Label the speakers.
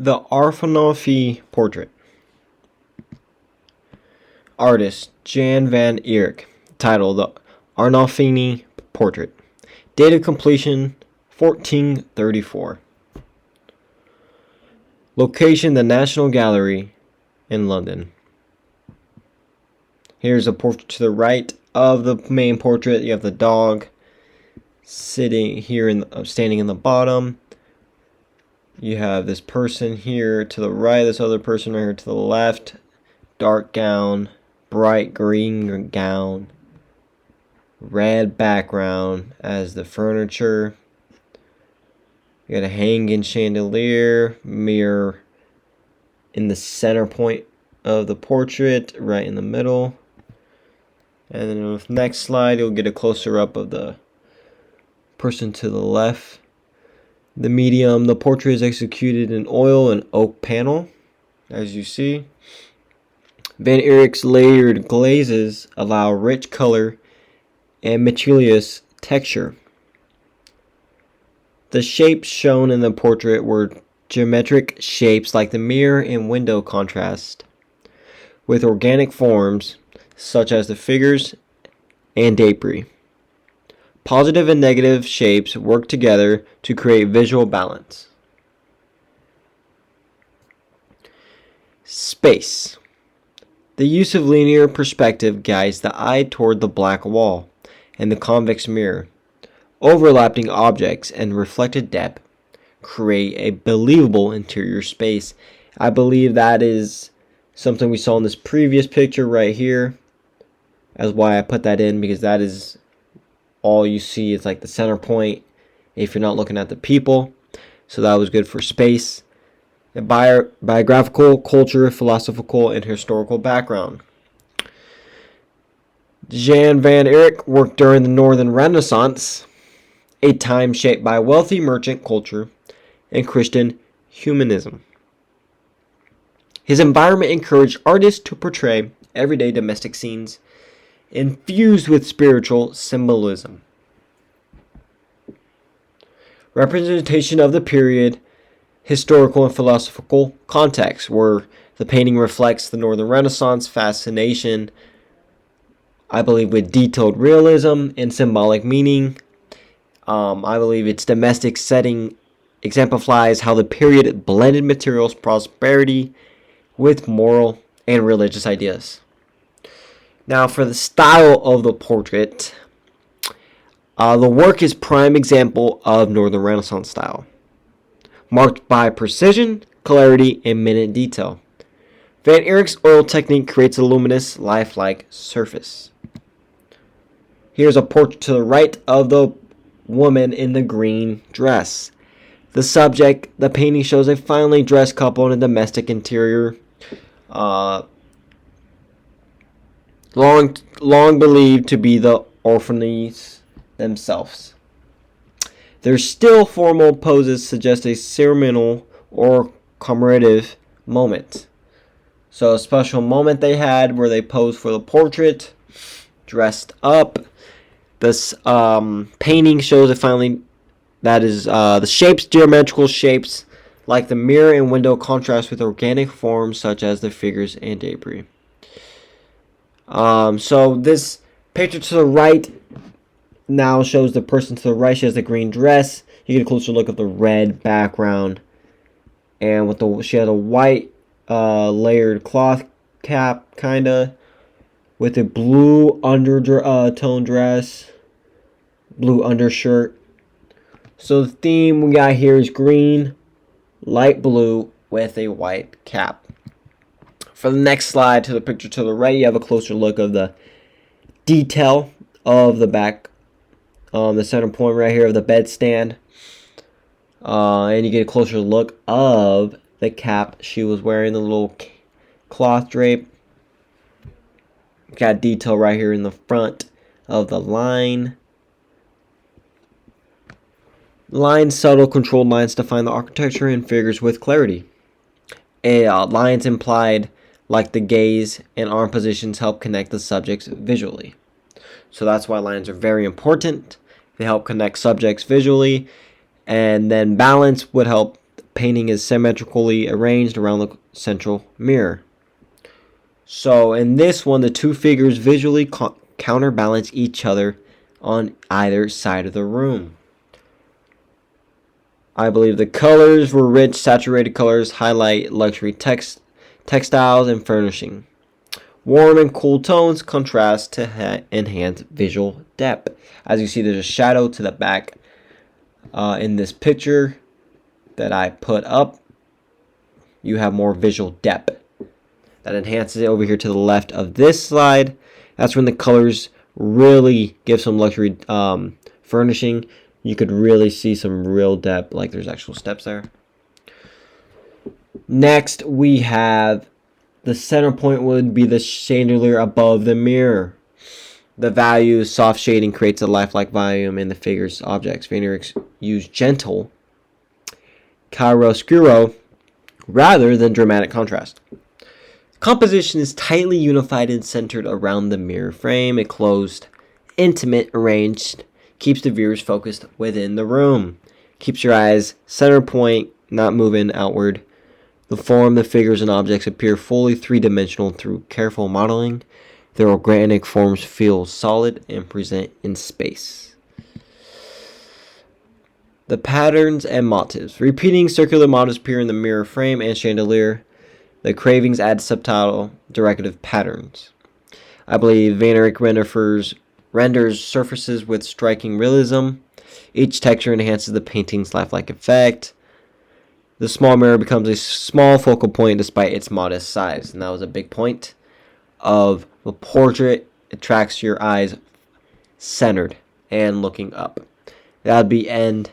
Speaker 1: The Arnolfini Portrait. Artist Jan van Eyck. Title: The Arnolfini Portrait. Date of completion 1434. Location: the National Gallery in London. Here's a portrait to the right of the main portrait. You have the dog sitting here standing in the bottom. You have this person here to the right, this other person right here to the left. Dark gown, bright green gown, red background as the furniture. You got a hanging chandelier, mirror in the center point of the portrait, right in the middle. And then on the next slide, you'll get a closer up of the person to the left. The medium, the portrait is executed in oil and oak panel, as you see. Van Eyck's layered glazes allow rich color and meticulous texture. The shapes shown in the portrait were geometric shapes like the mirror and window contrast, with organic forms such as the figures and debris. Positive and negative shapes work together to create visual balance. Space. The use of linear perspective guides the eye toward the black wall and the convex mirror. Overlapping objects and reflected depth create a believable interior space. I believe that is something we saw in this previous picture right here. That's why I put that in, because that is all you see. It's like the center point if you're not looking at the people. So that was good for space. A biographical, culture, philosophical, and historical background. Jan van Eyck worked during the Northern Renaissance, a time shaped by wealthy merchant culture and Christian humanism. His environment encouraged artists to portray everyday domestic scenes infused with spiritual symbolism. Representation of the period, historical and philosophical context, where the painting reflects the Northern Renaissance fascination, I believe, with detailed realism and symbolic meaning. I believe its domestic setting exemplifies how the period blended materials prosperity with moral and religious ideas. Now, for the style of the portrait, the work is prime example of Northern Renaissance style, marked by precision, clarity, and minute detail. Van Eyck's oil technique creates a luminous, lifelike surface. Here's a portrait to the right of the woman in the green dress. The subject, the painting shows a finely dressed couple in a domestic interior, long believed to be the Arnolfinis themselves. Their still formal poses suggest a ceremonial or commemorative moment. So a special moment they had where they posed for the portrait, dressed up. This painting shows it finally, that is the shapes, geometrical shapes like the mirror and window contrast with organic forms such as the figures and debris. So this picture to the right now shows the person to the right. She has the green dress. You get a closer look at the red background, and with she has a white layered cloth cap, kinda, with a blue undertone dress, blue undershirt. So the theme we got here is green, light blue with a white cap. For the next slide, to the picture to the right, you have a closer look of the detail of the back, the center point right here of the bedstand. And you get a closer look of the cap she was wearing, the little cloth drape. Got detail right here in the front of the line. Lines, subtle controlled lines define the architecture and figures with clarity. Lines implied like the gaze and arm positions help connect the subjects visually. So that's why lines are very important. They help connect subjects visually. And then balance would help painting is symmetrically arranged around the central mirror. So in this one, the two figures visually counterbalance each other on either side of the room. I believe the colors were rich, saturated colors, highlight luxury textiles and furnishing. Warm and cool tones contrast to enhance visual depth. As you see, there's a shadow to the back in this picture that I put up. You have more visual depth. That enhances it over here to the left of this slide. That's when the colors really give some luxury furnishing. You could really see some real depth, like there's actual steps there. Next, we have the center point would be the chandelier above the mirror. The value soft shading creates a lifelike volume in the figure's objects. Van Eyck used gentle chiaroscuro rather than dramatic contrast. Composition is tightly unified and centered around the mirror frame. A closed, intimate, arranged, keeps the viewers focused within the room. Keeps your eyes center point, not moving outward. The form, the figures, and objects appear fully three-dimensional through careful modeling. Their organic forms feel solid and present in space. The patterns and motifs. Repeating circular motifs appear in the mirror frame and chandelier. The cravings add subtle decorative patterns. I believe Van Eyck renders surfaces with striking realism. Each texture enhances the painting's lifelike effect. The small mirror becomes a small focal point despite its modest size. And that was a big point of the portrait. It attracts your eyes centered and looking up. That would be end